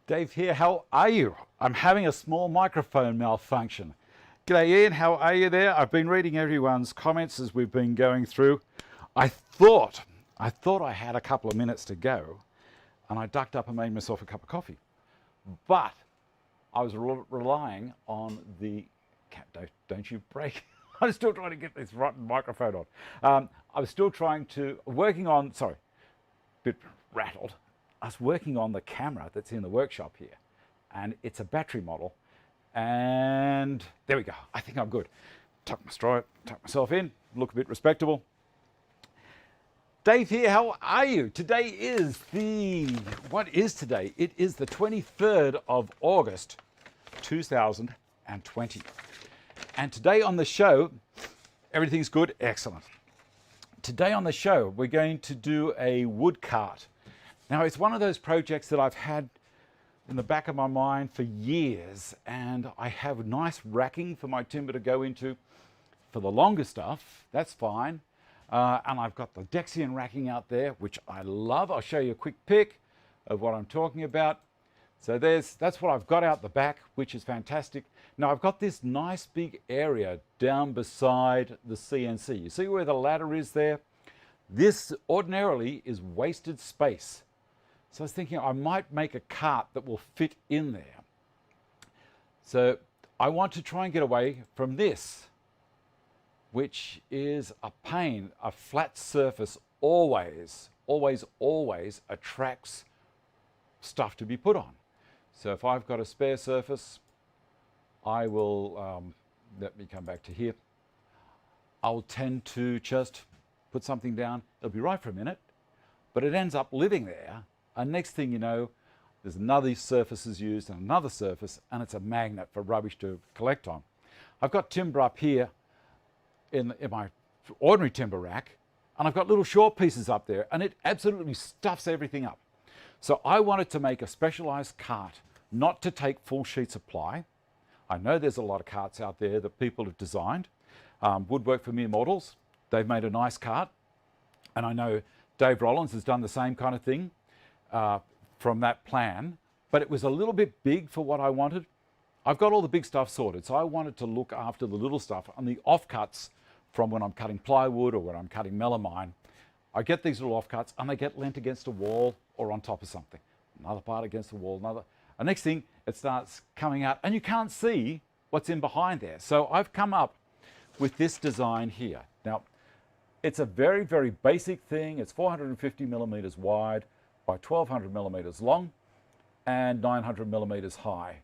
Dave here, how are you? I'm having a small microphone malfunction. G'day Ian, how are you there? I've been reading everyone's comments as we've been going through. I thought I had a couple of minutes to go and I ducked up and made myself a cup of coffee. But I was relying on the, don't you break. I'm still trying to get this rotten microphone on. I was still working on the camera that's in the workshop here. And it's a battery model. And there we go. I think I'm good. Tuck myself in, look a bit respectable. Dave here, how are you? Today is what is today? It is the 23rd of August, 2020. And today on the show, everything's good, excellent. Today on the show, we're going to do a wood cart. Now, it's one of those projects that I've had in the back of my mind for years, and I have nice racking for my timber to go into for the longer stuff. That's fine. And I've got the Dexian racking out there, which I love. I'll show you a quick pic of what I'm talking about. So that's what I've got out the back, which is fantastic. Now I've got this nice big area down beside the CNC. You see where the ladder is there? This ordinarily is wasted space. So I was thinking I might make a cart that will fit in there. So I want to try and get away from this, which is a pain. A flat surface always attracts stuff to be put on. So if I've got a spare surface, I will, let me come back to here. I'll tend to just put something down. It'll be right for a minute, but it ends up living there. And next thing you know, there's another surface is used and another surface, and it's a magnet for rubbish to collect on. I've got timber up here in my ordinary timber rack, and I've got little short pieces up there, and it absolutely stuffs everything up. So I wanted to make a specialized cart, not to take full sheets of ply. I know there's a lot of carts out there that people have designed. Woodwork for Mere Mortals, they've made a nice cart. And I know Dave Rollins has done the same kind of thing from that plan, but it was a little bit big for what I wanted. I've got all the big stuff sorted, so I wanted to look after the little stuff and the offcuts from when I'm cutting plywood or when I'm cutting melamine. I get these little offcuts and they get leant against a wall or on top of something. Another part against the wall, another. And next thing, it starts coming out and you can't see what's in behind there. So I've come up with this design here. Now, it's a very, very basic thing. It's 450 millimeters wide by 1200 millimeters long and 900 millimeters high.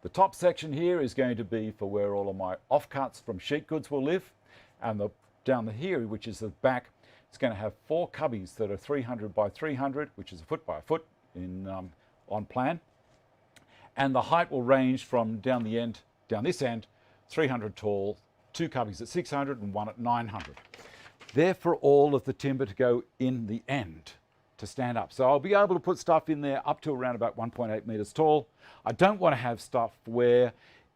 The top section here is going to be for where all of my offcuts from sheet goods will live. And down here, which is the back, it's going to have 4 cubbies that are 300 by 300, which is a foot by a foot on plan. And the height will range from down this end, 300 tall, 2 cubbies at 600 and 1 at 900. They're for all of the timber to go in the end to stand up. So I'll be able to put stuff in there up to around about 1.8 meters tall. I don't want to have stuff where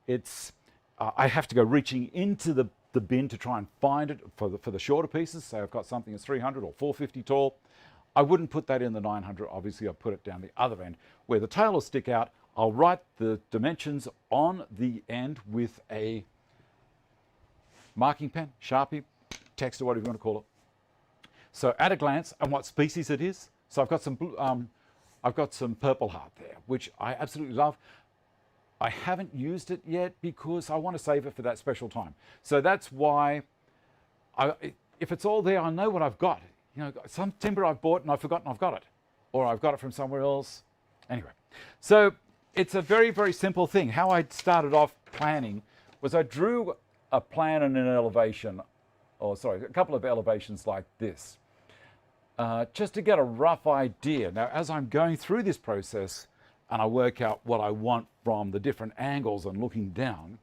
it's, I have to go reaching into the bin to try and find it for the shorter pieces. So I've got something that's 300 or 450 tall. I wouldn't put that in the 900. Obviously, I'll put it down the other end where the tail will stick out. I'll write the dimensions on the end with a marking pen, Sharpie, text or whatever you want to call it. So at a glance, and what species it is. So I've got some purple heart there, which I absolutely love. I haven't used it yet because I want to save it for that special time. So that's why, if it's all there, I know what I've got. You know, some timber I've bought and I've forgotten I've got it, or I've got it from somewhere else. Anyway, so it's a very, very simple thing. How I started off planning was I drew a plan and an elevation, or sorry, a couple of elevations like this, just to get a rough idea. Now, as I'm going through this process and I work out what I want from the different angles and looking down,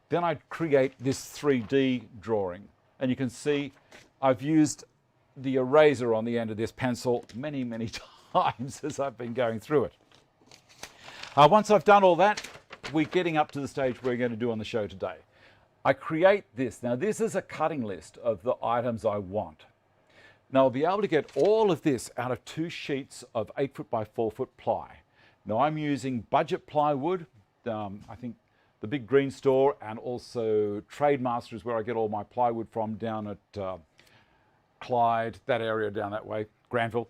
then I create this 3D drawing. And you can see I've used the eraser on the end of this pencil many, many times as I've been going through it. Once I've done all that, we're getting up to the stage we're going to do on the show today. I create this. Now, this is a cutting list of the items I want. Now, I'll be able to get all of this out of 2 sheets of 8 foot by 4 foot ply. Now I'm using budget plywood. I think the big green store and also Trademaster is where I get all my plywood from down at Clyde, that area down that way, Granville.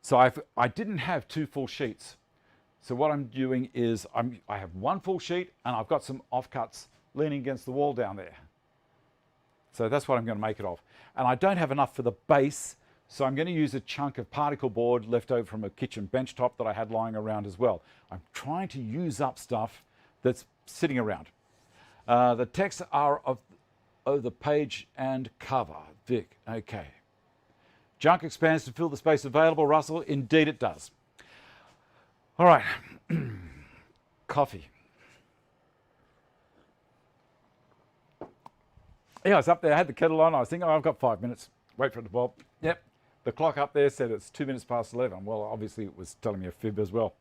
So I didn't have 2 full sheets. So what I'm doing is I have 1 full sheet and I've got some offcuts leaning against the wall down there. So that's what I'm going to make it of. And I don't have enough for the base, so I'm going to use a chunk of particle board left over from a kitchen bench top that I had lying around as well. I'm trying to use up stuff that's sitting around. The texts are of the page and cover. Vic, okay. Junk expands to fill the space available, Russell. Indeed it does. All right, coffee. Yeah, I was up there, I had the kettle on, I was thinking, oh, I've got 5 minutes, wait for it to boil. Yep, the clock up there said it's 2 minutes past 11. Well, obviously it was telling me a fib as well.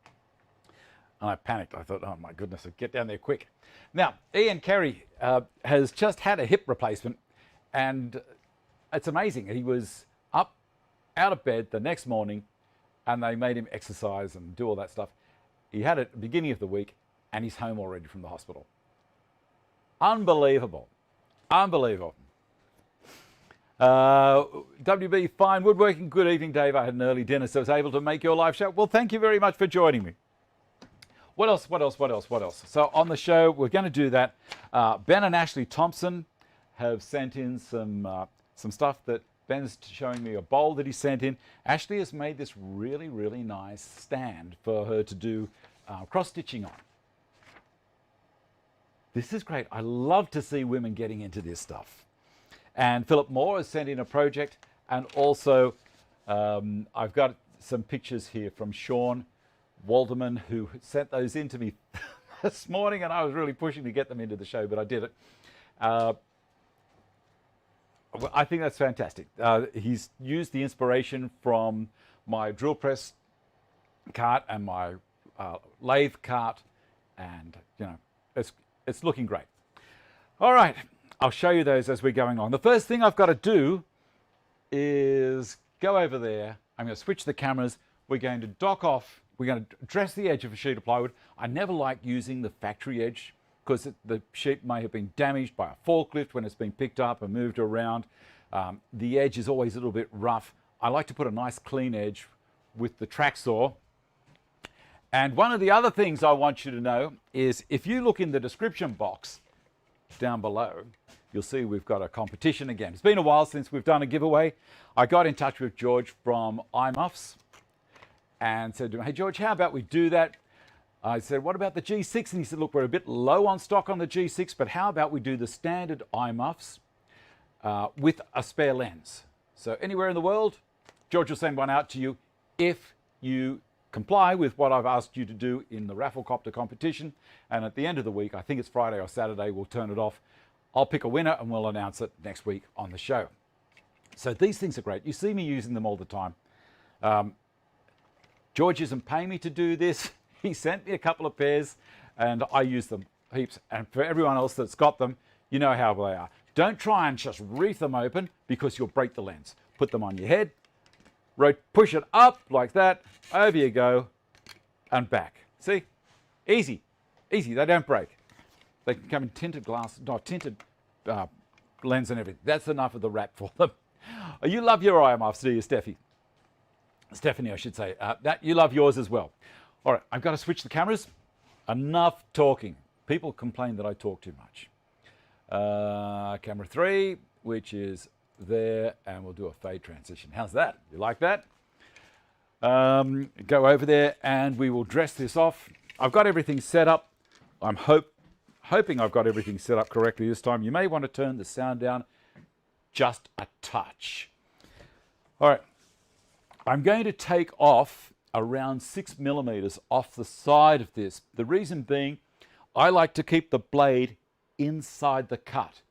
And I panicked, I thought, oh my goodness, I'll get down there quick. Now, Ian Carey has just had a hip replacement, and it's amazing. He was up, out of bed the next morning, and they made him exercise and do all that stuff. He had it at the beginning of the week, and he's home already from the hospital. Unbelievable. Unbelievable. WB Fine Woodworking. Good evening, Dave. I had an early dinner, so I was able to make your live show. Well, thank you very much for joining me. What else? So on the show, we're going to do that. Ben and Ashley Thompson have sent in some stuff that Ben's showing me a bowl that he sent in. Ashley has made this really, really nice stand for her to do cross-stitching on. This is great. I love to see women getting into this stuff. And Philip Mohr has sent in a project, and also I've got some pictures here from Sean Walderman, who sent those in to me this morning, and I was really pushing to get them into the show, but I did it. I think that's fantastic. He's used the inspiration from my drill press cart and my lathe cart, and you know, it's looking great. All right, I'll show you those as we're going on. The first thing I've got to do is go over there. I'm going to switch the cameras. We're going to dock off. We're going to dress the edge of a sheet of plywood. I never like using the factory edge because the sheet may have been damaged by a forklift when it's been picked up and moved around. The edge is always a little bit rough. I like to put a nice clean edge with the track saw. And one of the other things I want you to know is if you look in the description box down below, you'll see we've got a competition again. It's been a while since we've done a giveaway. I got in touch with George from iMuffs and said to him, hey George, how about we do that? I said, what about the G6? And he said, look, we're a bit low on stock on the G6, but how about we do the standard iMuffs with a spare lens? So anywhere in the world, George will send one out to you if you comply with what I've asked you to do in the raffle copter competition. And at the end of the week, I think it's Friday or Saturday, we'll turn it off. I'll pick a winner and we'll announce it next week on the show. So these things are great. You see me using them all the time. George isn't paying me to do this. He sent me a couple of pairs and I use them heaps. And for everyone else that's got them, you know how they are. Don't try and just reef them open because you'll break the lens. Put them on your head, push it up like that, over you go, and back. See? Easy, easy, they don't break. They can come in tinted glass, not tinted lens and everything. That's enough of the wrap for them. You love your iMuffs, do you, Steffi? Stephanie, I should say. You love yours as well. All right, I've got to switch the cameras. Enough talking. People complain that I talk too much. Camera 3, which is there, and we'll do a fade transition. How's that? You like that? Go over there and we will dress this off. I've got everything set up. I'm hoping I've got everything set up correctly this time. You may want to turn the sound down just a touch. All right, I'm going to take off around 6 millimeters off the side of this. The reason being, I like to keep the blade inside the cut.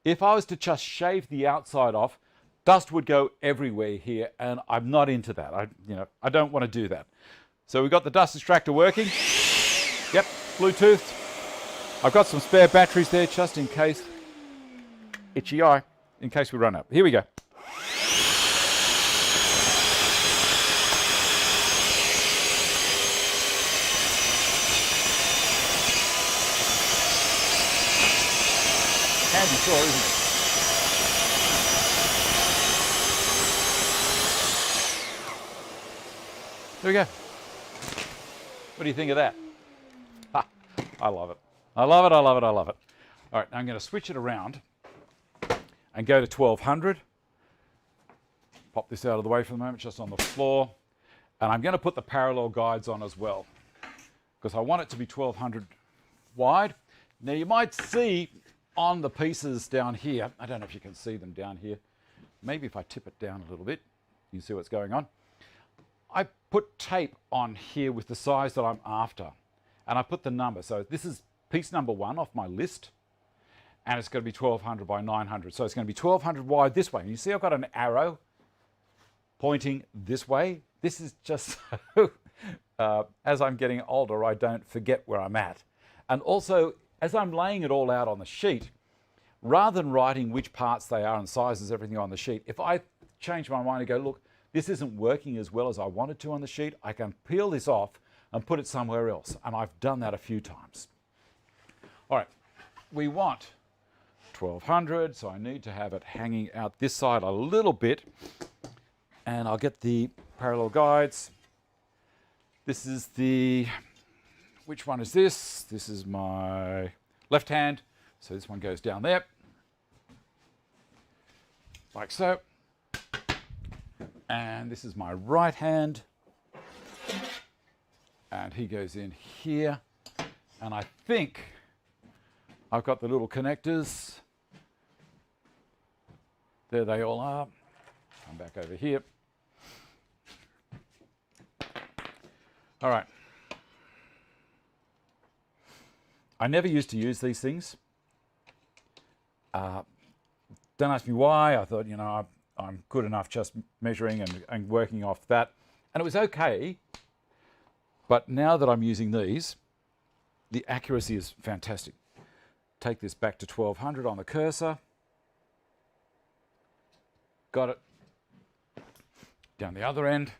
If I was to just shave the outside off, dust would go everywhere here, and I'm not into that. I don't want to do that. So we've got the dust extractor working. Yep, Bluetooth. I've got some spare batteries there just in case. Itchy eye, in case we run out. Here we go. handy saw, isn't it? There we go. What do you think of that? Ha, I love it. I love it, I love it, I love it. All right, now I'm going to switch it around and go to 1200. Pop this out of the way for the moment, just on the floor. And I'm going to put the parallel guides on as well, because I want it to be 1200 wide. Now you might see on the pieces down here, I don't know if you can see them down here. Maybe if I tip it down a little bit, you can see what's going on. I put tape on here with the size that I'm after, and I put the number. So this is piece number 1 off my list, and it's going to be 1200 by 900. So it's going to be 1200 wide this way. And you see I've got an arrow pointing this way. This is just so, as I'm getting older, I don't forget where I'm at. And also, as I'm laying it all out on the sheet, rather than writing which parts they are and sizes, everything on the sheet, if I change my mind and go, look, this isn't working as well as I wanted to on the sheet, I can peel this off and put it somewhere else. And I've done that a few times. All right, we want 1200, so I need to have it hanging out this side a little bit. And I'll get the parallel guides. This is the, which one is this? This is my left hand. So this one goes down there, like so. And this is my right hand, and he goes in here. And I think I've got the little connectors. There they all are. Come back over here. All right. I never used to use these things. Don't ask me why. I thought, you know, I'm good enough just measuring and working off that. And it was okay. But now that I'm using these, the accuracy is fantastic. Take this back to 1200 on the cursor. Got it. Down the other end.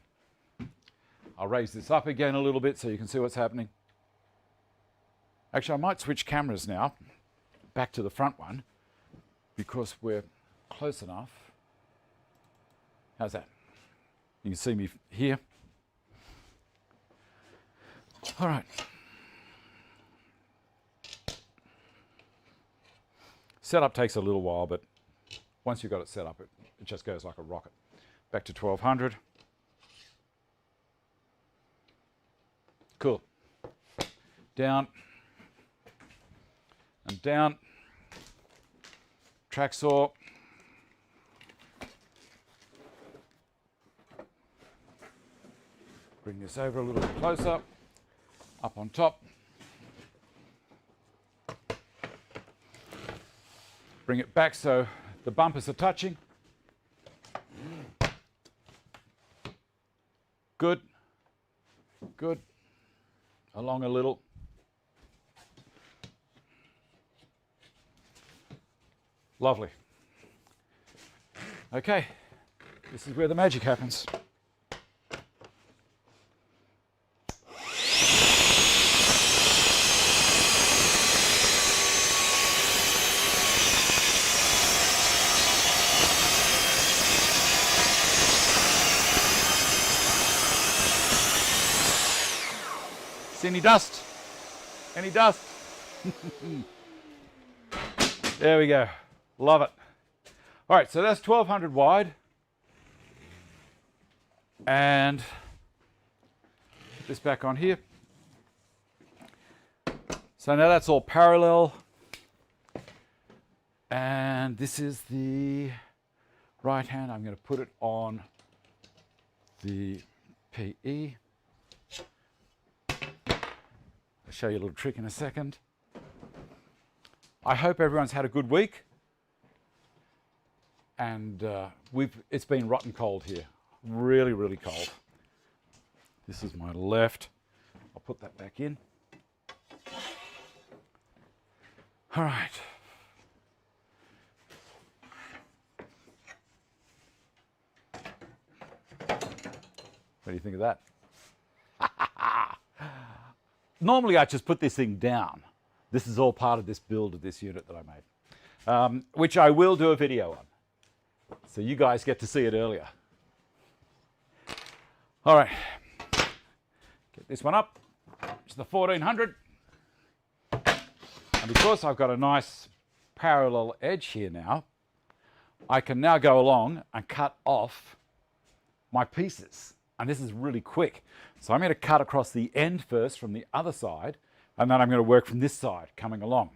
I'll raise this up again a little bit so you can see what's happening. Actually, I might switch cameras now, back to the front one, because we're close enough. How's that? You can see me here. All right. Setup takes a little while, but once you've got it set up, it just goes like a rocket. Back to 1200. Cool. Down and down. Track saw. Bring this over a little bit closer. Up on top. Bring it back so the bumpers are touching. Good. Good. Along a little. Lovely. Okay, this is where the magic happens. See any dust? Any dust? There we go. Love it. All right, so that's 1200 wide. And put this back on here. So now that's all parallel. And this is the right hand. I'm going to put it on the PE. I'll show you a little trick in a second. I hope everyone's had a good week. And it's been rotten cold here. Really, really cold. This is my left. I'll put that back in. All right. What do you think of that? Normally I just put this thing down. This is all part of this build of this unit that I made. which I will do a video on. So you guys get to see it earlier. All right, get this one up. It's the 1400. And because I've got a nice parallel edge here now, I can now go along and cut off my pieces. And this is really quick. So I'm going to cut across the end first from the other side, and then I'm going to work from this side coming along.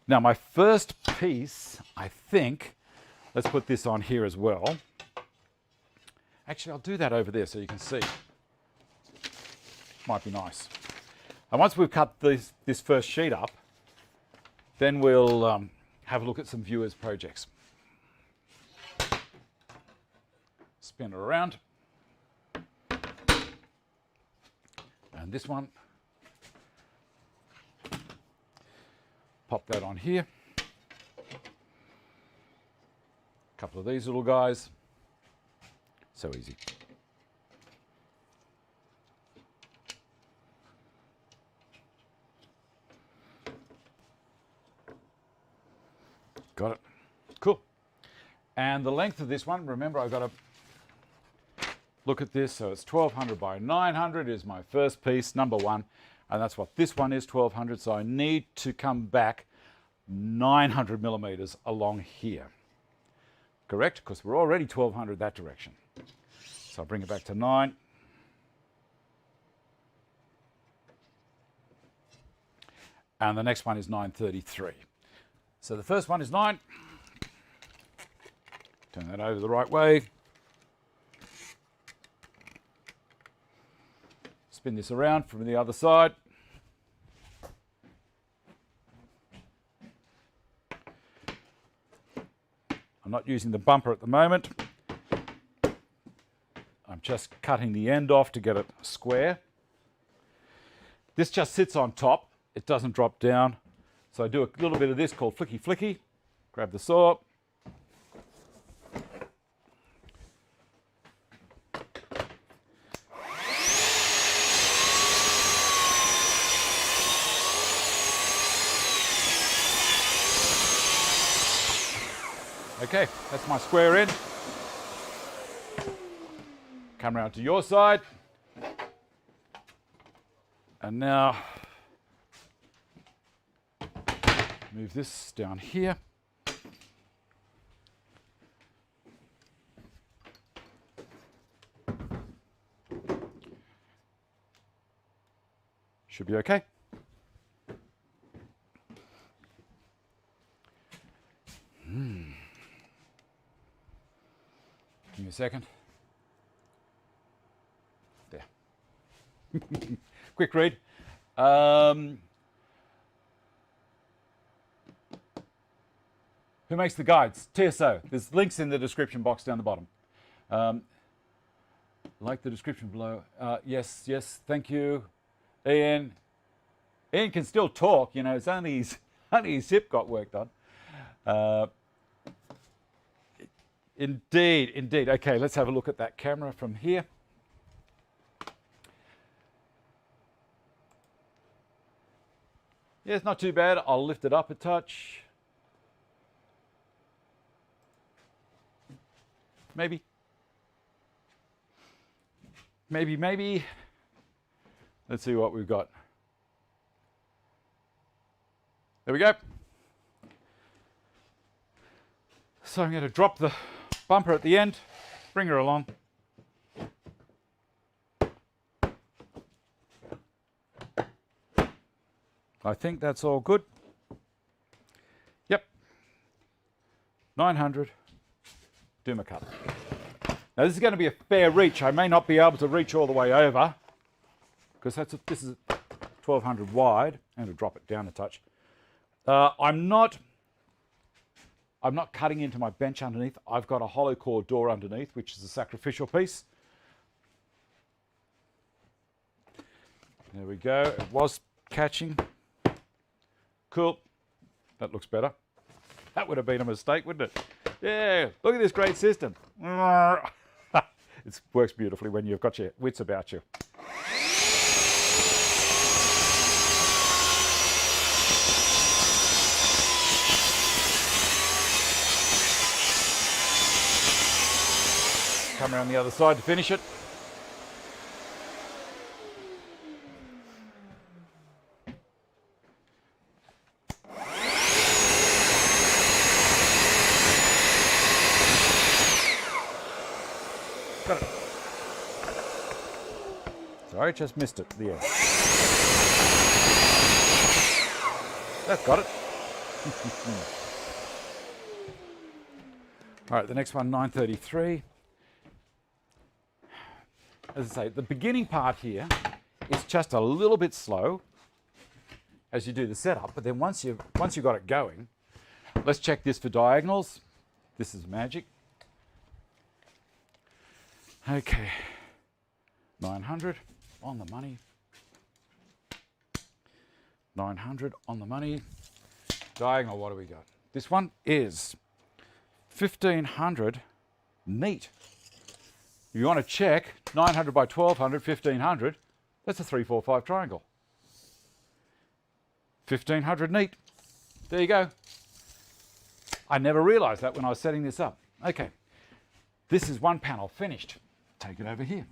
Now my first piece, I think, let's put this on here as well. Actually, I'll do that over there so you can see. Might be nice. And once we've cut this first sheet up, then we'll have a look at some viewers' projects. Spin it around. And this one. Pop that on here. A couple of these little guys. So easy. Got it. Cool. And the length of this one, remember I've got to look at this. So it's 1200 by 900 is my first piece, number one. And that's what this one is, 1200. So I need to come back 900 millimeters along here. Correct? Because we're already 1200 that direction. So I'll bring it back to 9. And the next one is 933. So the first one is 9. Turn that over the right way. Spin this around from the other side. I'm not using the bumper at the moment. I'm just cutting the end off to get it square. This just sits on top. It doesn't drop down. So I do a little bit of this called flicky flicky. Grab the saw. Okay, that's my square end. Come around to your side. And now move this down here. Should be okay. Give me a second. There. Quick read. Who makes the guides? TSO. There's links in the description box down the bottom. Like the description below. Yes, thank you. Ian can still talk, you know, it's only his hip got worked on. Indeed. Okay, let's have a look at that camera from here. Yeah, it's not too bad. I'll lift it up a touch. Maybe. Let's see what we've got. There we go. So I'm going to drop the bumper at the end, bring her along. I think that's all good. Yep. 900. Do my cut. Now this is going to be a fair reach. I may not be able to reach all the way over because this is 1200 wide. I'm going to drop it down a touch. I'm not cutting into my bench underneath. I've got a hollow core door underneath, which is a sacrificial piece. There we go. It was catching. Cool. That looks better. That would have been a mistake, wouldn't it? Yeah, look at this great system. It works beautifully when you've got your wits about you. Come around the other side to finish it. Got it. Sorry, just missed it. The end. That's got it. All right, the next one, 933. As I say, the beginning part here is just a little bit slow as you do the setup, but then once you've got it going, let's check this for diagonals. This is magic. Okay, 900 on the money. 900 on the money. Diagonal, what do we got? This one is 1500 neat. You want to check 900 by 1200, 1500. That's a 3, 4, 5 triangle. 1500 neat. There you go. I never realized that when I was setting this up. Okay, this is one panel finished. Take it over here.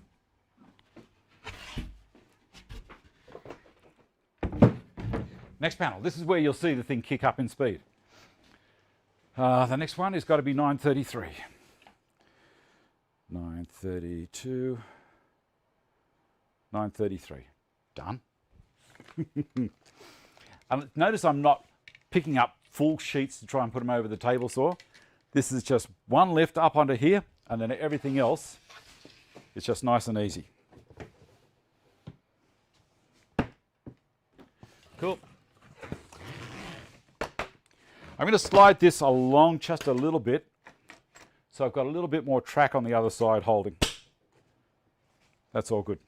Next panel. This is where you'll see the thing kick up in speed. The next one has got to be 933. 932. 933. Done. And notice I'm not picking up full sheets to try and put them over the table saw. This is just one lift up onto here, and then everything else is just nice and easy. Cool. I'm going to slide this along just a little bit, so I've got a little bit more track on the other side holding. That's all good.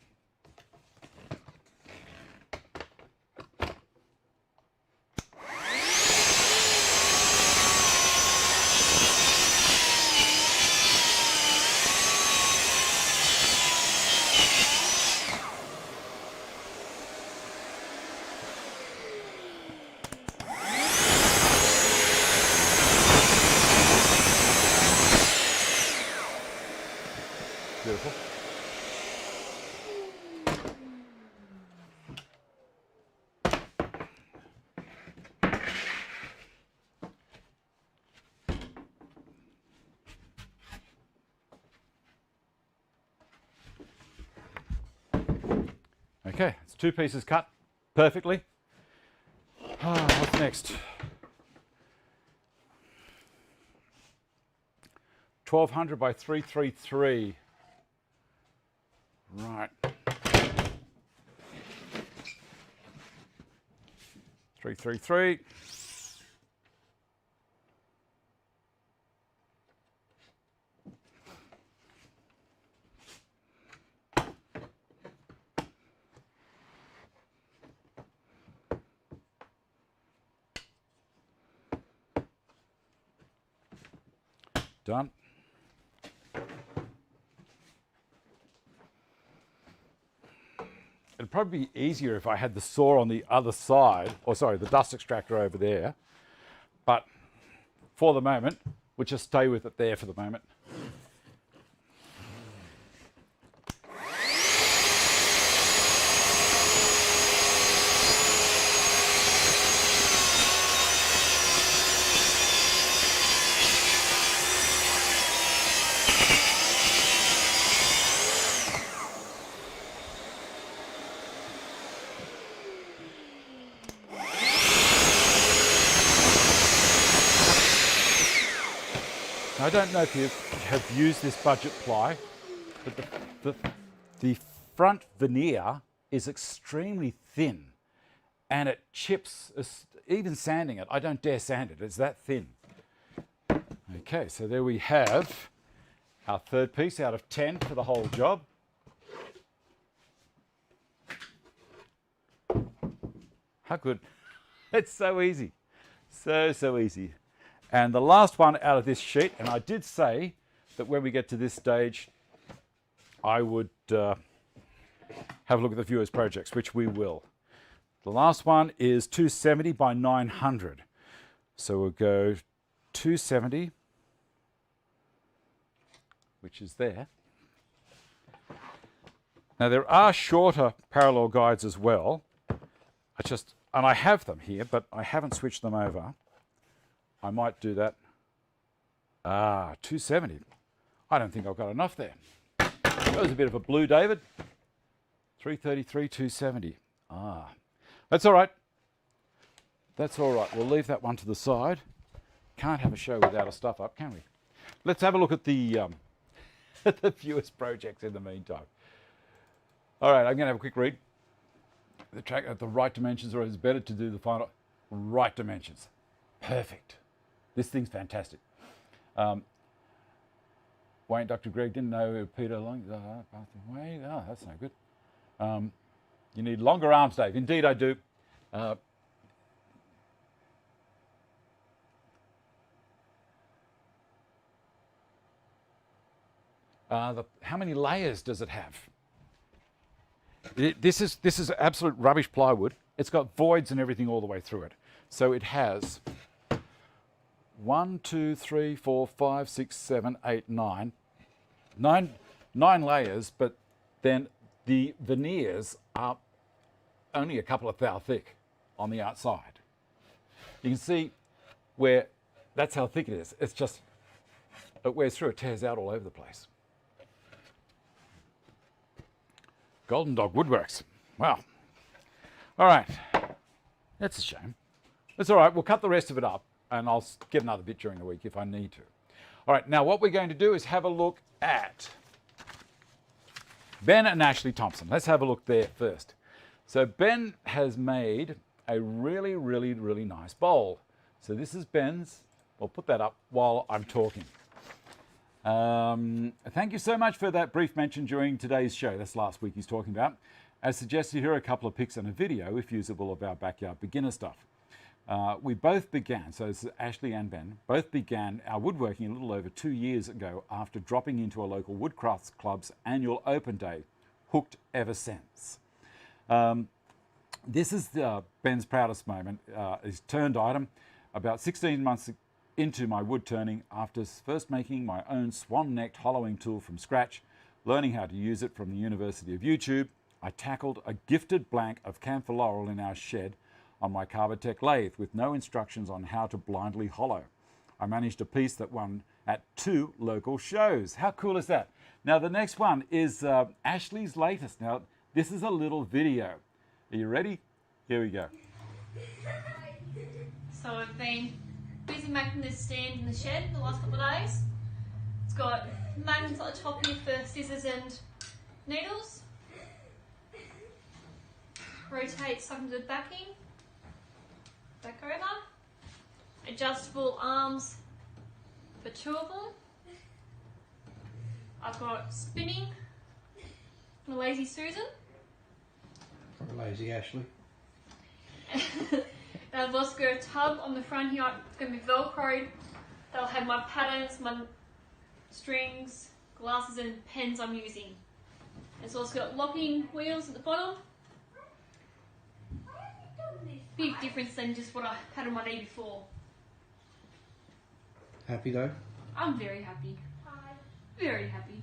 Beautiful. Okay, it's 2 pieces cut perfectly. What's next? 1200 by 333. Right. 333. Done. It'd probably be easier if I had the saw on the other side, or sorry, the dust extractor over there. But for the moment, we'll just stay with it there for the moment. I don't know if you have used this budget ply, but the front veneer is extremely thin and it chips, even sanding it. I don't dare sand it, it's that thin. Okay, so there we have our third piece out of 10 for the whole job. How good. It's so easy. So easy. And the last one out of this sheet, and I did say that when we get to this stage, I would have a look at the viewers' projects, which we will. The last one is 270 by 900. So we'll go 270, which is there. Now there are shorter parallel guides as well. And I have them here, but I haven't switched them over. I might do that. 270. I don't think I've got enough there. That was a bit of a blue, David. 333, 270. That's all right. That's all right. We'll leave that one to the side. Can't have a show without a stuff up, can we? Let's have a look at the the viewers' projects in the meantime. All right, I'm going to have a quick read. The track at the right dimensions, or it's better to do the final right dimensions. Perfect. This thing's fantastic. Wayne, Dr. Greg didn't know Peter Long. Wayne, that's no good. You need longer arms, Dave. Indeed, I do. How many layers does it have? This is absolute rubbish plywood. It's got voids and everything all the way through it. So it has 1, 2, 3, 4, 5, 6, 7, 8, 9. Nine layers, but then the veneers are only a couple of thou thick on the outside. You can see where that's how thick it is. It's just, it wears through, it tears out all over the place. Golden Dog Woodworks. Wow. All right. That's a shame. That's all right. We'll cut the rest of it up and I'll get another bit during the week if I need to. All right. Now what we're going to do is have a look at Ben and Ashley Thompson. Let's have a look there first. So Ben has made a really, really, really nice bowl. So this is Ben's. We'll put that up while I'm talking. Thank you so much for that brief mention during today's show. That's last week he's talking about. As suggested, here are a couple of pics and a video, if usable, of our backyard beginner stuff. We both began, so this is Ashley and Ben, both began our woodworking a little over 2 years ago after dropping into a local woodcrafts club's annual open day, hooked ever since. This is Ben's proudest moment, his turned item. About 16 months into my wood turning, after first making my own swan-necked hollowing tool from scratch, learning how to use it from the University of YouTube, I tackled a gifted blank of camphor laurel in our shed on my Carbotech lathe with no instructions on how to blindly hollow. I managed a piece that won at 2 local shows. How cool is that? Now the next one is Ashley's latest. Now this is a little video. Are you ready? Here we go. So I've been busy making this stand in the shed the last couple of days. It's got magnets at the top here for scissors and needles. Rotate some to the backing. Back over. Adjustable arms for 2 of them. I've got spinning from a Lazy Susan. From a Lazy Ashley. And I've also got a tub on the front here. It's going to be velcroed. That'll have my patterns, my strings, glasses and pens I'm using. It's also got locking wheels at the bottom. Big difference than just what I had on my knee before. Happy though? I'm very happy. Very happy.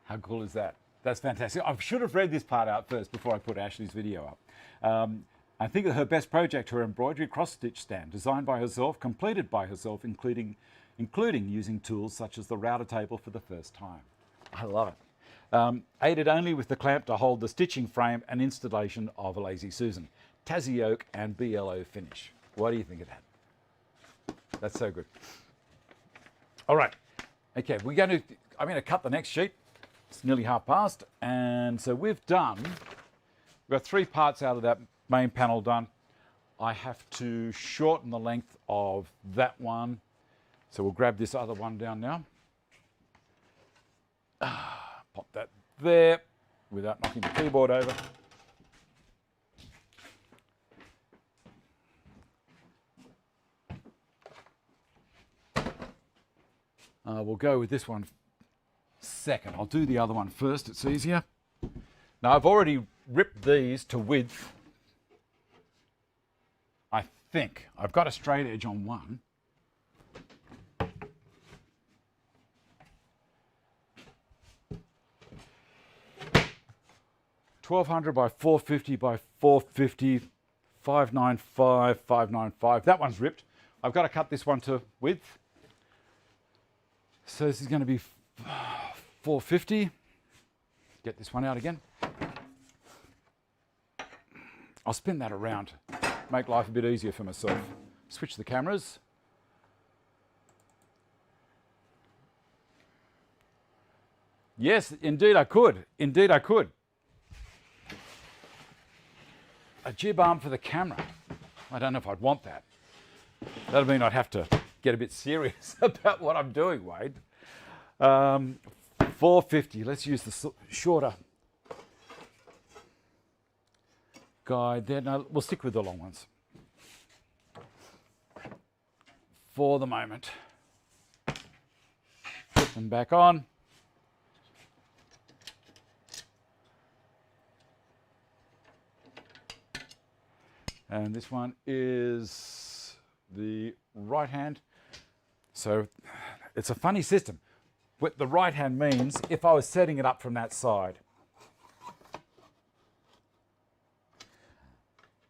How cool is that? That's fantastic. I should have read this part out first before I put Ashley's video up. I think that her best project, her embroidery cross-stitch stand, designed by herself, completed by herself, including using tools such as the router table for the first time. I love it. Aided only with the clamp to hold the stitching frame and installation of a Lazy Susan. Tassie oak and BLO finish. What do you think of that? That's so good. All right. Okay, I'm going to cut the next sheet. It's nearly half past. And so we've got 3 parts out of that main panel done. I have to shorten the length of that one. So we'll grab this other one down now. Pop that there without knocking the keyboard over. We'll go with this one second. I'll do the other one first, it's easier. Now I've already ripped these to width. I think I've got a straight edge on one. 1200 by 450 by 450, 595, 595. That one's ripped. I've got to cut this one to width. So this is going to be 450. Get this one out again. I'll spin that around, make life a bit easier for myself. Switch the cameras. Yes, indeed I could. Indeed I could. A jib arm for the camera. I don't know if I'd want that. That'll mean I'd have to get a bit serious about what I'm doing, Wade. 450. Let's use the shorter guide there. No, we'll stick with the long ones for the moment. Put them back on. And this one is the right hand. So it's a funny system. What the right hand means, if I was setting it up from that side,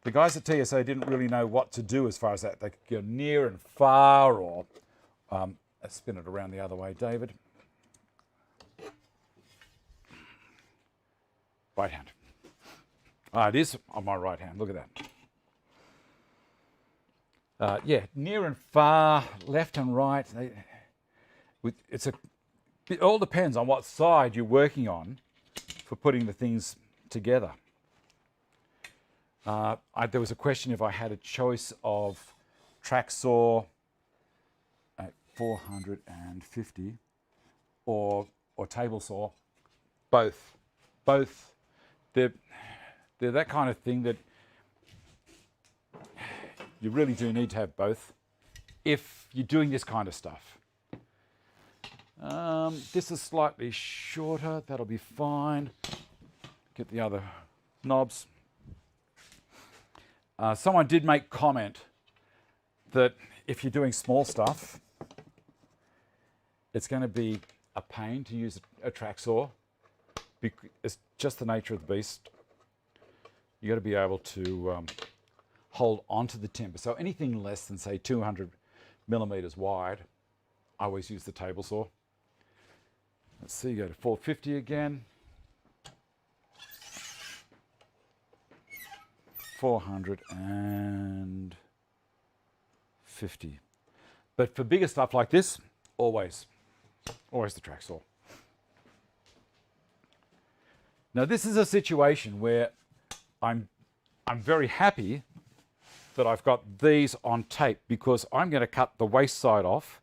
the guys at TSA didn't really know what to do as far as that. They could go near and far, or let's spin it around the other way, David. Right hand. Ah, it is on my right hand. Look at that. Yeah, near and far, left and right. It all depends on what side you're working on for putting the things together. There was a question if I had a choice of track saw at 450 or table saw. Both. They're that kind of thing that you really do need to have both if you're doing this kind of stuff. This is slightly shorter, that'll be fine. Get the other knobs. Someone did make comment that if you're doing small stuff, it's going to be a pain to use a track saw. It's just the nature of the beast. You got to be able to hold onto the timber. So anything less than, say, 200 millimeters wide, I always use the table saw. Let's see, go to 450 again. 450. But for bigger stuff like this, always the track saw. Now this is a situation where I'm very happy that I've got these on tape, because I'm going to cut the waist side off.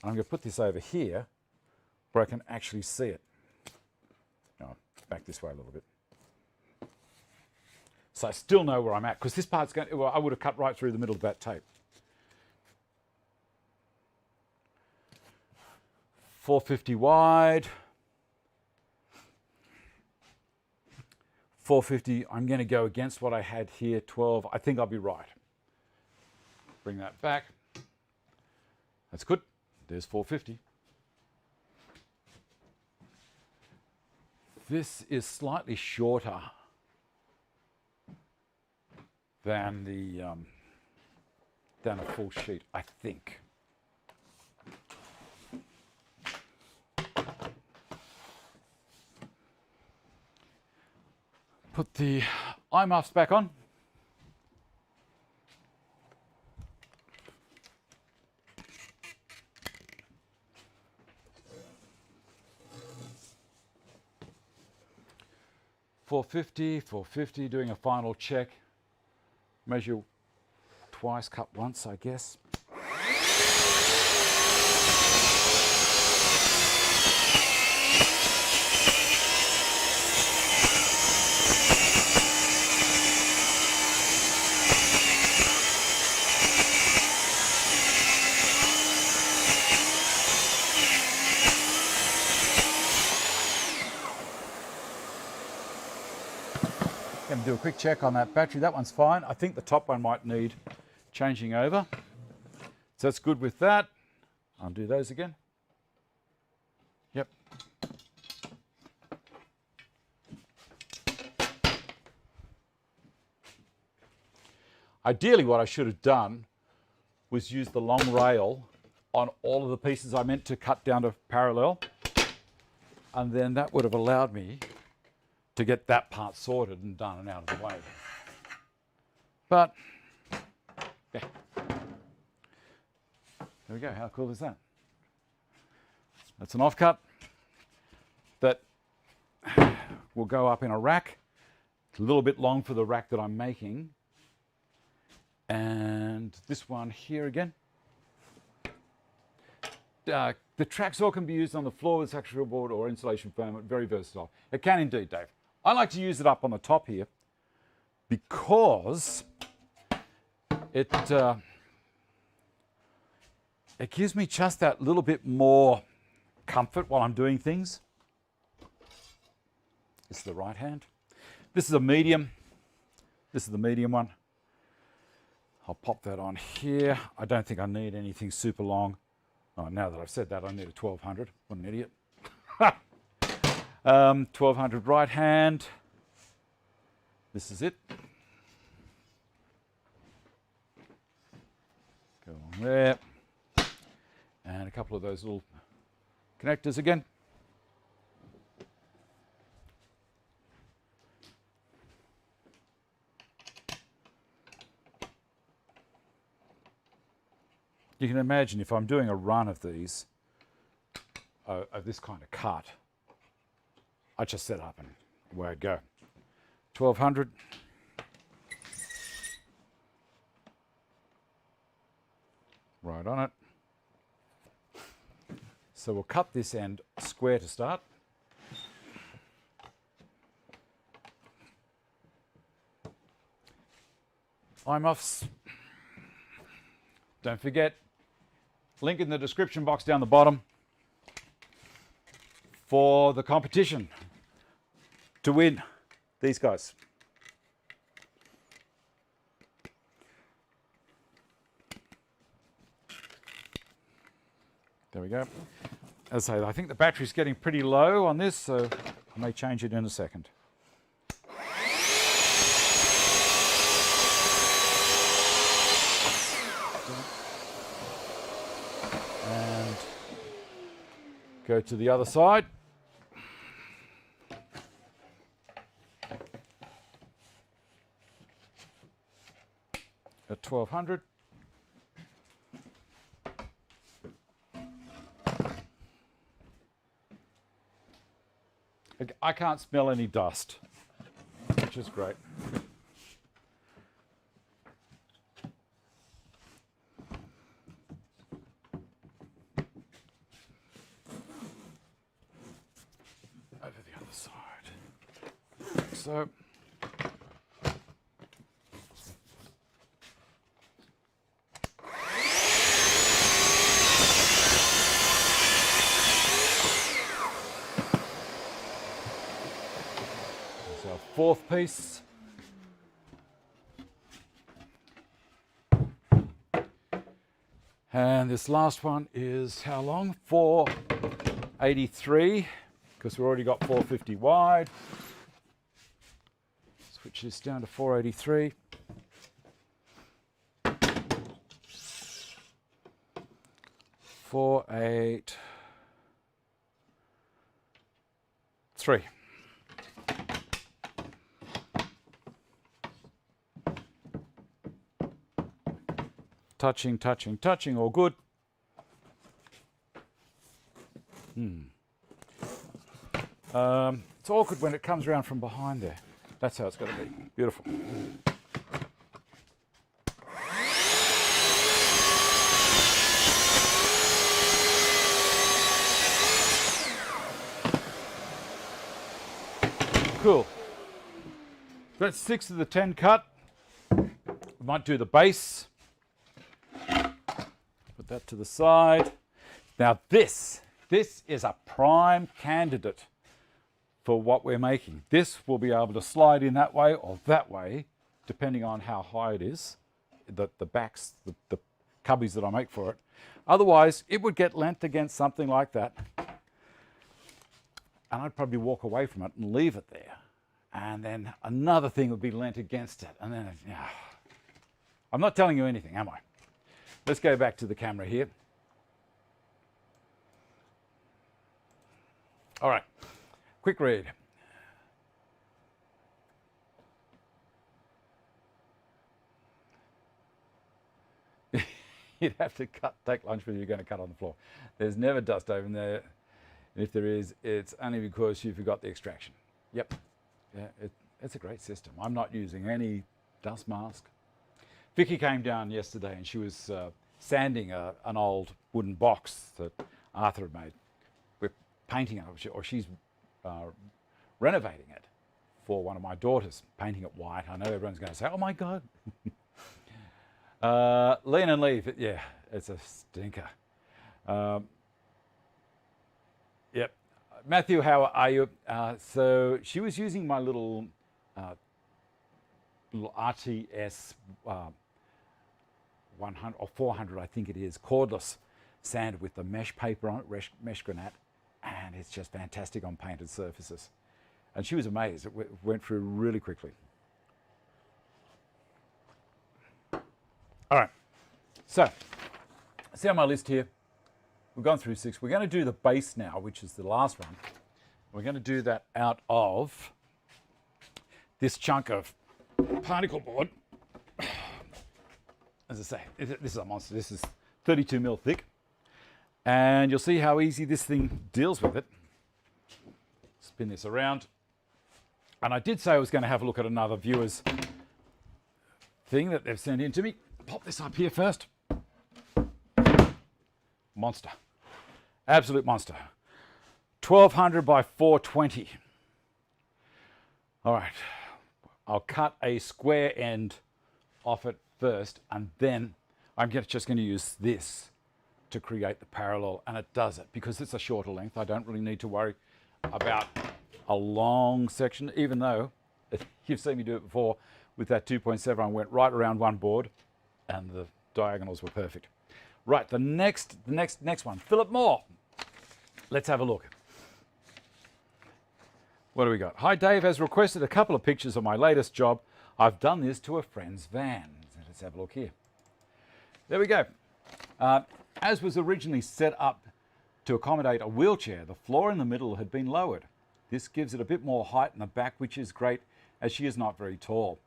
I'm going to put this over here where I can actually see it. No, back this way a little bit. So I still know where I'm at, because this part's going to, well, I would have cut right through the middle of that tape. 450 wide. 450, I'm going to go against what I had here, 12. I think I'll be right. Bring that back. That's good. There's 450. This is slightly shorter than a full sheet, I think. Put the eye muffs back on. $450, doing a final check. Measure twice, cut once, I guess. Going to do a quick check on that battery. That one's fine. I think the top one might need changing over. So that's good with that. Undo those again. Yep. Ideally what I should have done was use the long rail on all of the pieces I meant to cut down to parallel, and then that would have allowed me to get that part sorted and done and out of the way. But yeah, there we go. How cool is that? That's an offcut that will go up in a rack. It's a little bit long for the rack that I'm making. And this one here again. The track saw can be used on the floor with structural board or insulation foam. Very versatile. It can indeed, Dave. I like to use it up on the top here because it gives me just that little bit more comfort while I'm doing things. This is the right hand. This is a medium. This is the medium one. I'll pop that on here. I don't think I need anything super long. Oh, now that I've said that, I need a 1200. What an idiot. 1200 right hand. This is it. Go on there. And a couple of those little connectors again. You can imagine if I'm doing a run of these, of this kind of cut, I just set up and away I'd go. 1200. Right on it. So we'll cut this end square to start. I'm off. Don't forget, link in the description box down the bottom for the competition to win these guys. There we go. As I say, I think the battery's getting pretty low on this, so I may change it in a second. And go to the other side. At 1200. I can't smell any dust, which is great. Over the other side. So. Fourth piece. And this last one is how long? 483, because we've already got 450 wide. Switch this down to 483. Four, 8, 3. Touching, touching, touching, all good. It's awkward when it comes around from behind there. That's how it's got to be. Beautiful. Cool. That's 6 of the 10 cut. We might do the base. Put that to the side. Now this is a prime candidate for what we're making. This will be able to slide in that way or that way, depending on how high it is, the backs, the cubbies that I make for it. Otherwise, it would get lent against something like that. And I'd probably walk away from it and leave it there. And then another thing would be lent against it. And then, yeah. I'm not telling you anything, am I? Let's go back to the camera here. All right, quick read. You'd have to take lunch with you, you're going to cut on the floor. There's never dust over there. And if there is, it's only because you forgot the extraction. Yep, yeah, it's a great system. I'm not using any dust mask. Vicky came down yesterday and she was sanding an old wooden box that Arthur had made. We're painting it, or she's renovating it for one of my daughters, painting it white. I know everyone's going to say, oh my God. Lean and leave, yeah, it's a stinker. Yep. Matthew, how are you? So she was using my little RTS 100 or 400, I think it is, cordless sand with the mesh paper on it, mesh granite, and it's just fantastic on painted surfaces. And she was amazed. It went through really quickly. All right, so see on my list here, we've gone through 6. We're going to do the base now, which is the last one. We're going to do that out of this chunk of particle board. As I say, this is a monster. This is 32 mil thick. And you'll see how easy this thing deals with it. Spin this around. And I did say I was going to have a look at another viewer's thing that they've sent in to me. Pop this up here first. Monster. Absolute monster. 1200 by 420. All right. I'll cut a square end off it first, and then I'm just going to use this to create the parallel, and it does it. Because it's a shorter length, I don't really need to worry about a long section, even though you've seen me do it before with that 2.7. I went right around one board and the diagonals were perfect. Right, the next one, Philip Mohr. Let's have a look. What do we got? Hi, Dave has requested a couple of pictures of my latest job. I've done this to a friend's van. Let's have a look here. There we go. As was originally set up to accommodate a wheelchair, the floor in the middle had been lowered. This gives it a bit more height in the back, which is great as she is not very tall.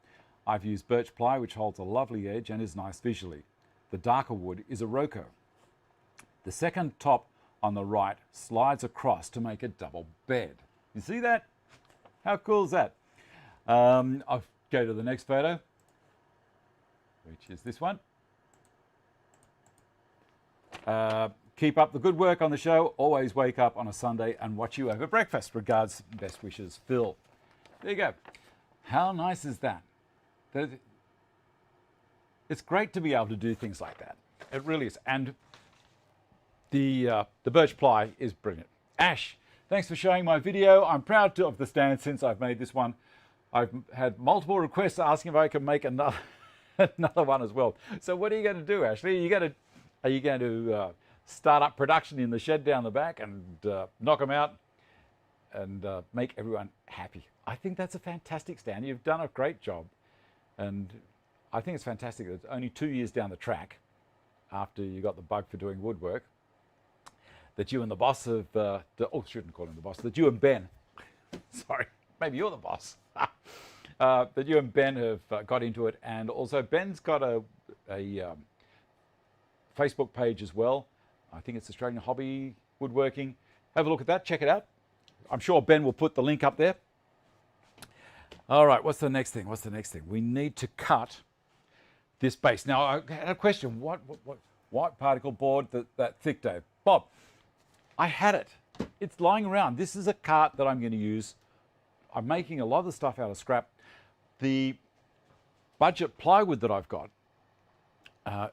I've used birch ply, which holds a lovely edge and is nice visually. The darker wood is a Roco. The second top on the right slides across to make a double bed. You see that? How cool is that? I'll go to the next photo, which is this one. Keep up the good work on the show. Always wake up on a Sunday and watch you over breakfast. Regards, best wishes, Phil. There you go. How nice is that? It's great to be able to do things like that. It really is. And the birch ply is brilliant. Ash, thanks for showing my video. I'm proud of the stand since I've made this one. I've had multiple requests asking if I can make another one as well. So what are you going to do, Ashley? Are you going to start up production in the shed down the back and knock them out and make everyone happy? I think that's a fantastic stand. You've done a great job. And I think it's fantastic that it's only 2 years down the track after you got the bug for doing woodwork that you and the boss have, shouldn't call him the boss, that you and Ben, sorry, maybe you're the boss, that you and Ben have got into it. And also Ben's got a Facebook page as well. I think it's Australian Hobby Woodworking. Have a look at that, check it out. I'm sure Ben will put the link up there. All right, what's the next thing? We need to cut this base. Now, I had a question. What particle board that thick, Dave? Bob, I had it. It's lying around. This is a cart that I'm going to use. I'm making a lot of the stuff out of scrap. The budget plywood that I've got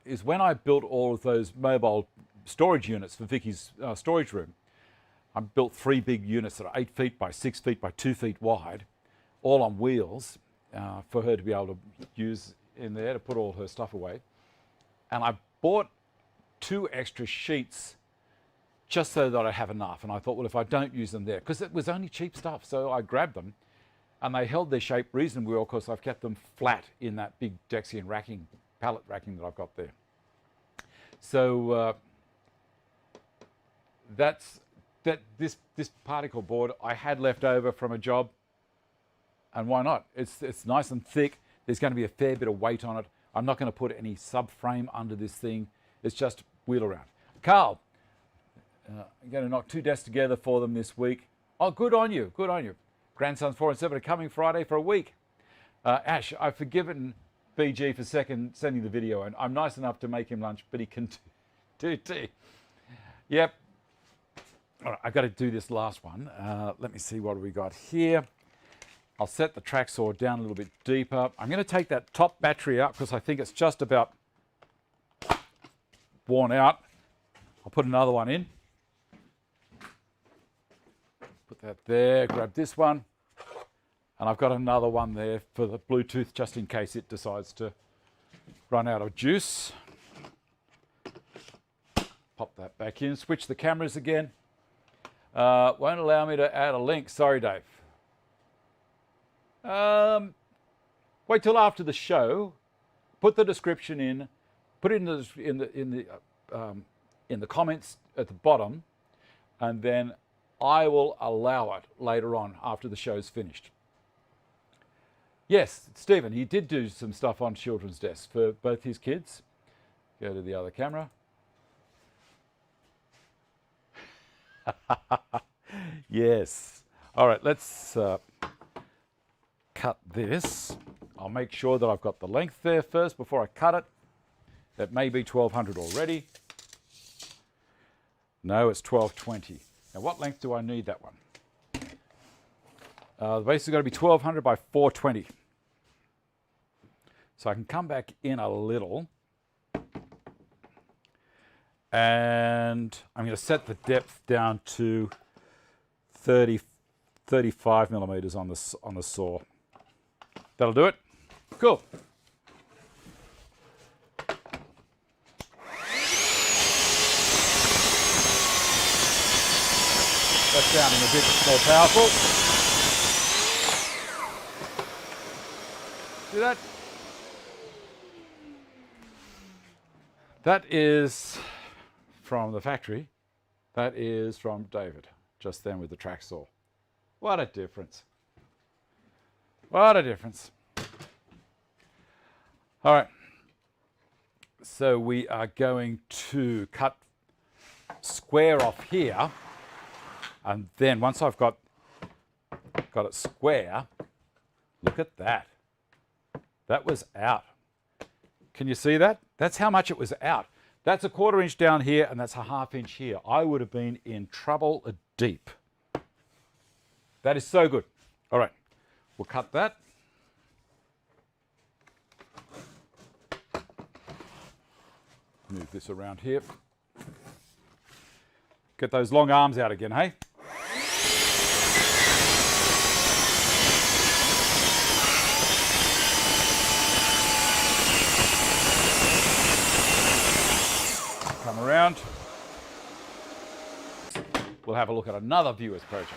is when I built all of those mobile storage units for Vicky's storage room. I built 3 big units that are 8 feet by 6 feet by 2 feet wide, all on wheels for her to be able to use in there to put all her stuff away. And I bought 2 extra sheets just so that I have enough. And I thought, well, if I don't use them there, because it was only cheap stuff, so I grabbed them and they held their shape reasonably well because I've kept them flat in that big Dexian racking pallet racking that I've got there. So this particle board I had left over from a job, and why not? It's nice and thick. There's going to be a fair bit of weight on it. I'm not going to put any subframe under this thing. It's just wheel around. Carl, I'm going to knock 2 desks together for them this week. Oh, good on you, good on you. Grandsons 4 and 7 are coming Friday for a week. Ash, I've forgiven BG for sending the video, and I'm nice enough to make him lunch, but he can do tea. Yep. All right, I've got to do this last one. Let me see what we got here. I'll set the track saw down a little bit deeper. I'm going to take that top battery out because I think it's just about worn out. I'll put another one in. Put that there, grab this one. And I've got another one there for the Bluetooth just in case it decides to run out of juice. Pop that back in, switch the cameras again. Won't allow me to add a link. Sorry, Dave. Wait till after the show. Put the description in. Put it in the comments at the bottom, and then I will allow it later on after the show's finished. Yes, Stephen, he did do some stuff on children's desks for both his kids. Go to the other camera. Yes. All right, let's cut this. I'll make sure that I've got the length there first before I cut it. That may be 1200 already. No, it's 1220. Now, what length do I need that one? The base has got to be 1200 by 420. So I can come back in a little. And I'm going to set the depth down to 35 millimeters on the saw. That'll do it. Cool. That's sounding a bit more powerful. See that? That is from the factory. That is from David, just then with the track saw. What a difference. What a difference. All right. So we are going to cut square off here. And then once I've got it square, look at that. That was out. Can you see that? That's how much it was out. That's a 1/4 inch down here, and that's a 1/2 inch here. I would have been in trouble deep. That is so good. All right, we'll cut that. Move this around here. Get those long arms out again, hey? Come around. We'll have a look at another viewer's project.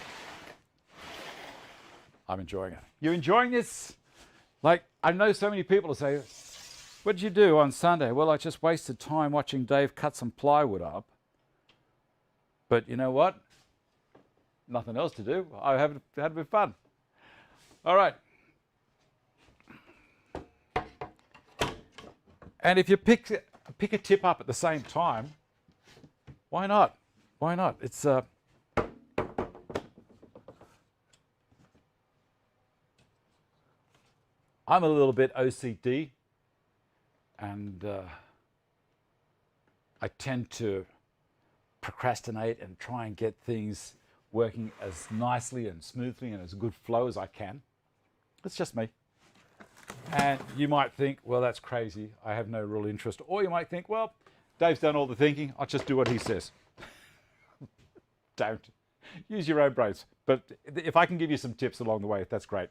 I'm enjoying it. You enjoying this? Like, I know so many people who say, what did you do on Sunday? Well, I just wasted time watching Dave cut some plywood up. But you know what? Nothing else to do. I had a bit of fun. All right. And if you pick a tip up at the same time, why not? Why not? It's I'm a little bit OCD, and I tend to procrastinate and try and get things working as nicely and smoothly and as good flow as I can. It's just me. And you might think, well, that's crazy. I have no real interest. Or you might think, well, Dave's done all the thinking. I'll just do what he says. Don't. Use your own brains. But if I can give you some tips along the way, that's great.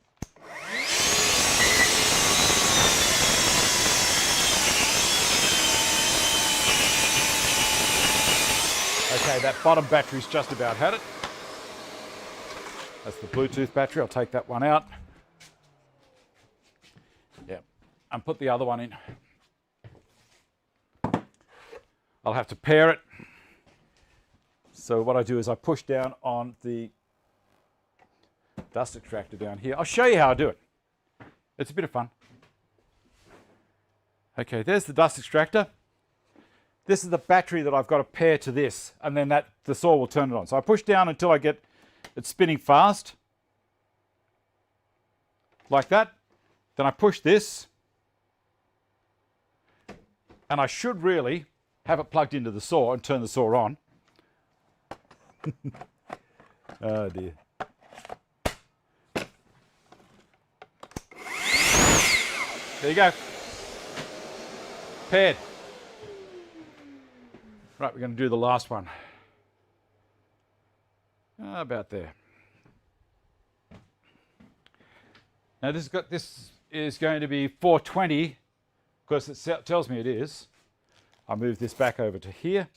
Okay, that bottom battery's just about had it. That's the Bluetooth battery. I'll take that one out. Yeah, and put the other one in. I'll have to pare it. So what I do is I push down on the dust extractor down here. I'll show you how I do it. It's a bit of fun. Okay, there's the dust extractor. This is the battery that I've got to pair to this, and then the saw will turn it on. So I push down until I get it spinning fast, like that. Then I push this, and I should really have it plugged into the saw and turn the saw on. Oh dear. There you go. Paired. Right, we're going to do the last one. About there. Now this is going to be 420, because it tells me it is. I'll move this back over to here.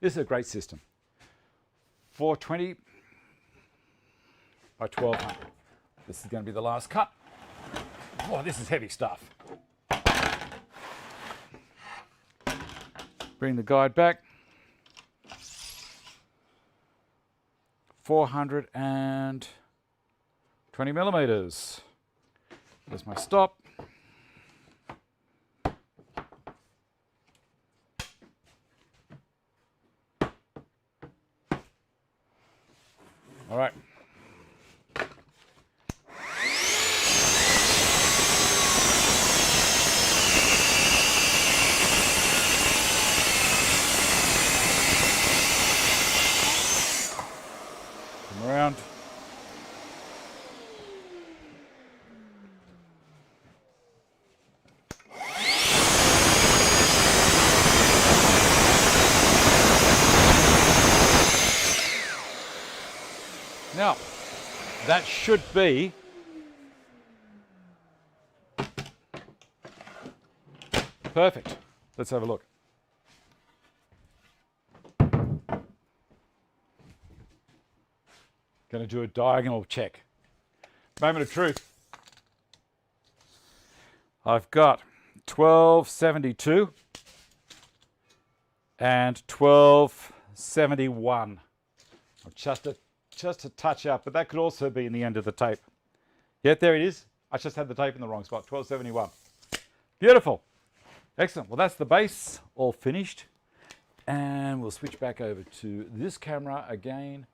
This is a great system. 420 by 1200. This is going to be the last cut. Oh, this is heavy stuff. Bring the guide back. 420 millimeters. There's my stop. All right. Come around. Now, that should be perfect. Let's have a look. Going to do a diagonal check. Moment of truth. I've got 1272 and 1271. Just a touch up, but that could also be in the end of the tape. Yeah, there it is. I just had the tape in the wrong spot, 1271. Beautiful. Excellent. Well, that's the base, all finished. And we'll switch back over to this camera again.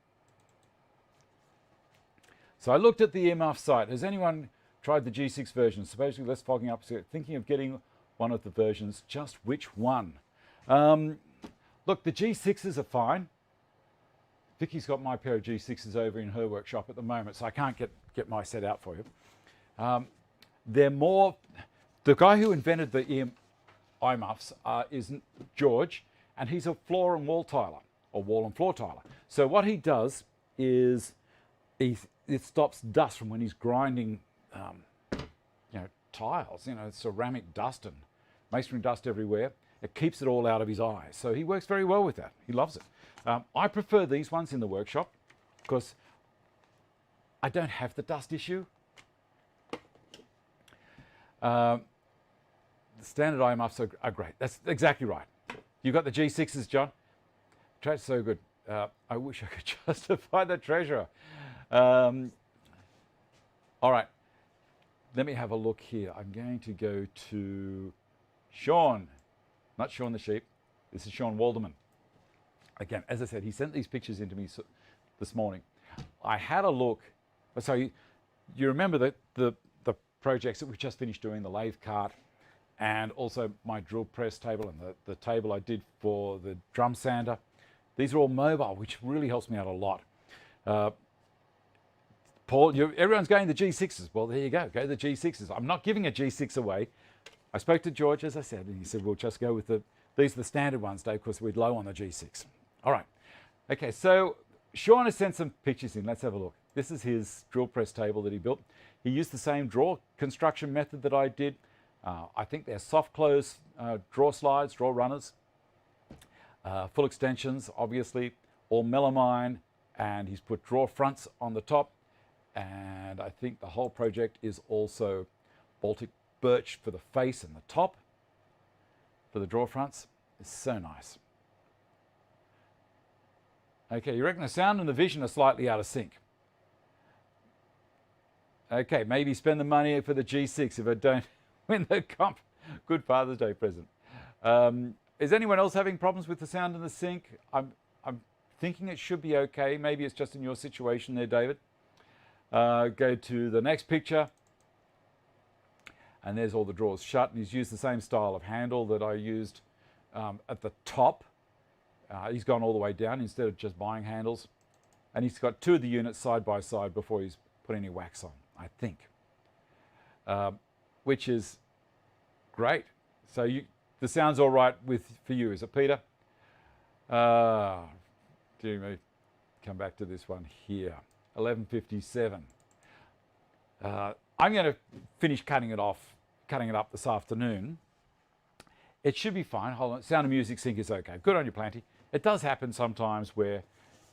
So I looked at the EMF site. Has anyone tried the G6 version? Supposedly less fogging up, so thinking of getting one of the versions, just which one? Look, the G6s are fine. Vicky's got my pair of G6s over in her workshop at the moment, so I can't get my set out for you. They're more, the guy who invented the iMuffs is George, and he's a floor and wall tiler, or wall and floor tiler. So what he does is it stops dust from when he's grinding tiles, ceramic dust and masonry dust everywhere. It keeps it all out of his eyes. So he works very well with that. He loves it. I prefer these ones in the workshop because I don't have the dust issue. The standard iMuffs are great. That's exactly right. You got the G6s, John? That's so good. I wish I could justify the treasurer. All right. Let me have a look here. I'm going to go to Sean. Not Sean the sheep. This is Sean Walderman. Again, as I said, he sent these pictures into me this morning. I had a look. So you remember the projects that we just finished doing, the lathe cart, and also my drill press table and the table I did for the drum sander. These are all mobile, which really helps me out a lot. Paul, everyone's going the G6s. Well, there you go. Go the G6s. I'm not giving a G6 away. I spoke to George, as I said, and he said, we'll just go with these are the standard ones, Dave, because we're low on the G6. All right. Okay, so Sean has sent some pictures in. Let's have a look. This is his drill press table that he built. He used the same drawer construction method that I did. I think they're soft close drawer slides, drawer runners, full extensions, obviously, all melamine, and he's put drawer fronts on the top. And I think the whole project is also Baltic birch for the face and the top for the drawer fronts. It's so nice. Okay, you reckon the sound and the vision are slightly out of sync. Okay, maybe spend the money for the G6 if I don't win the comp. Good Father's Day present. Is anyone else having problems with the sound and the sync? I'm thinking it should be okay. Maybe it's just in your situation there, David. Go to the next picture. And there's all the drawers shut. And he's used the same style of handle that I used at the top. He's gone all the way down instead of just buying handles. And he's got two of the units side by side before he's put any wax on, I think. Which is great. So the sound's all right for you, is it, Peter? Do me come back to this one here. 11:57. I'm going to finish cutting it up this afternoon. It should be fine. Hold on. Sound and music sync is okay. Good on you, Planty. It does happen sometimes where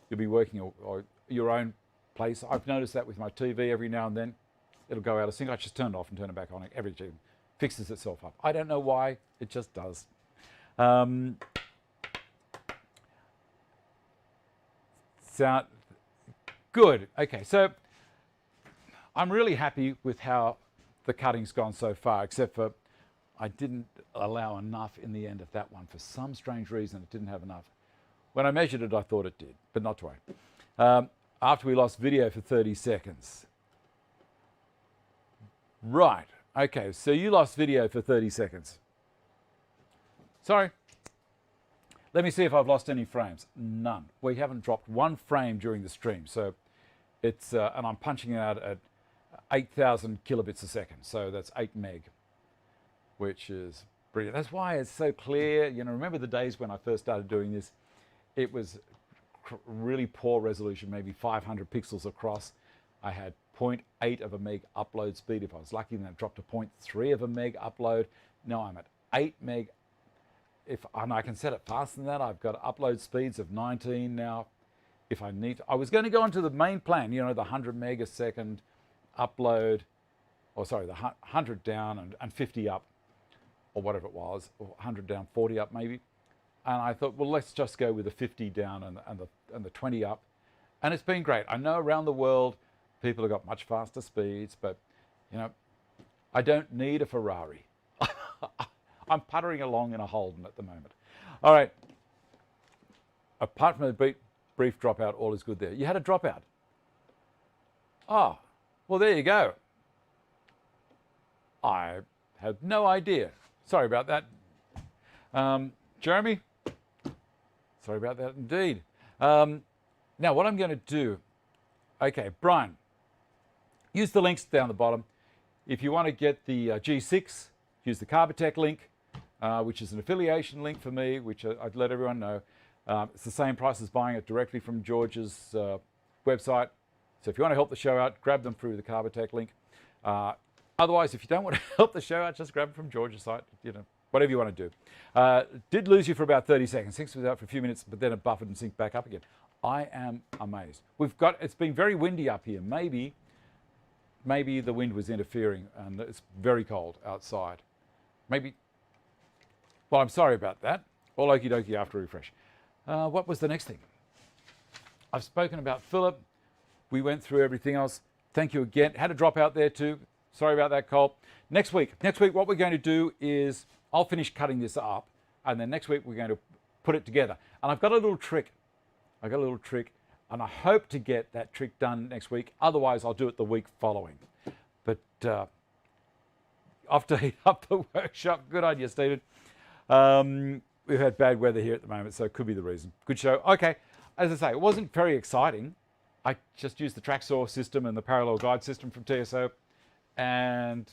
you'll be working or your own place. I've noticed that with my TV every now and then. It'll go out of sync. I just turn it off and turn it back on. Everything fixes itself up. I don't know why. It just does. Sound good. Okay, so I'm really happy with how the cutting's gone so far, except for I didn't allow enough in the end of that one. For some strange reason, it didn't have enough. When I measured it, I thought it did, but not to worry. After we lost video for 30 seconds. Right, okay, so you lost video for 30 seconds. Sorry. Let me see if I've lost any frames. None. We haven't dropped one frame during the stream, so it's, and I'm punching it out at 8,000 kilobits a second, so that's 8 meg, which is brilliant. That's why it's so clear. You know, remember the days when I first started doing this? It was really poor resolution, maybe 500 pixels across. I had 0.8 of a meg upload speed. If I was lucky, then it dropped to 0.3 of a meg upload. Now I'm at 8 meg. And I can set it faster than that. I've got upload speeds of 19 now. If I need to. I was going to go onto the main plan, you know, the 100 meg a second upload, or sorry, the 100 down and 50 up, or whatever it was, or 100 down, 40 up maybe. And I thought, well, let's just go with the 50 down and the 20 up. And it's been great. I know around the world people have got much faster speeds, but you know, I don't need a Ferrari. I'm puttering along in a Holden at the moment. All right. Apart from a brief dropout, all is good there. You had a dropout. Oh, well, there you go. I had no idea. Sorry about that. Jeremy? Sorry about that indeed. Now, what I'm going to do, okay, Brian, use the links down the bottom. If you want to get the G6, use the Carbotech link, which is an affiliation link for me, which I'd let everyone know. It's the same price as buying it directly from George's website. So if you want to help the show out, grab them through the Carbotech link. Otherwise, if you don't want to help the show out, just grab them from George's site, you know, whatever you want to do. Did lose you for about 30 seconds. Syncs was out for a few minutes, but then it buffered and synced back up again. I am amazed. It's been very windy up here. Maybe the wind was interfering and it's very cold outside. Maybe, well, I'm sorry about that. All okie dokie after refresh. What was the next thing? I've spoken about Philip. We went through everything else. Thank you again. Had a drop out there too. Sorry about that, Cole. Next week, what we're going to do is I'll finish cutting this up, and then next week we're going to put it together. And I've got a little trick. And I hope to get that trick done next week. Otherwise, I'll do it the week following. But off to heat up the workshop. Good idea, Stephen. We've had bad weather here at the moment, so it could be the reason. Good show. Okay, as I say, it wasn't very exciting. I just used the track saw system and the parallel guide system from TSO and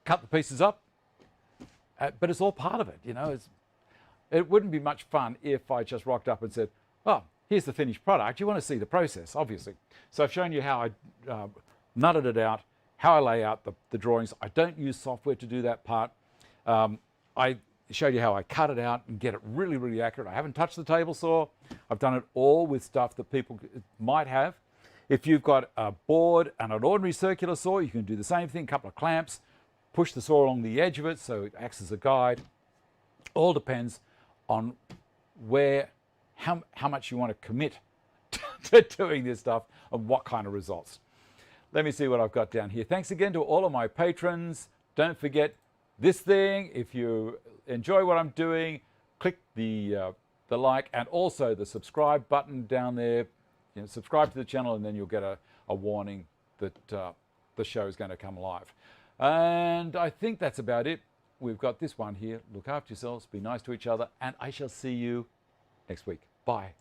cut the pieces up. But it's all part of it, you know. It wouldn't be much fun if I just rocked up and said, oh, here's the finished product. You want to see the process, obviously. So I've shown you how I nutted it out, how I lay out the drawings. I don't use software to do that part. I showed you how I cut it out and get it really, really accurate. I haven't touched the table saw. I've done it all with stuff that people might have. If you've got a board and an ordinary circular saw, you can do the same thing, a couple of clamps, push the saw along the edge of it so it acts as a guide. All depends on how much you want to commit to doing this stuff and what kind of results. Let me see what I've got down here. Thanks again to all of my patrons. Don't forget this thing. If you enjoy what I'm doing, click the like and also the subscribe button down there. You know, subscribe to the channel and then you'll get a warning that the show is going to come live. And I think that's about it. We've got this one here. Look after yourselves, be nice to each other, and I shall see you next week. Bye.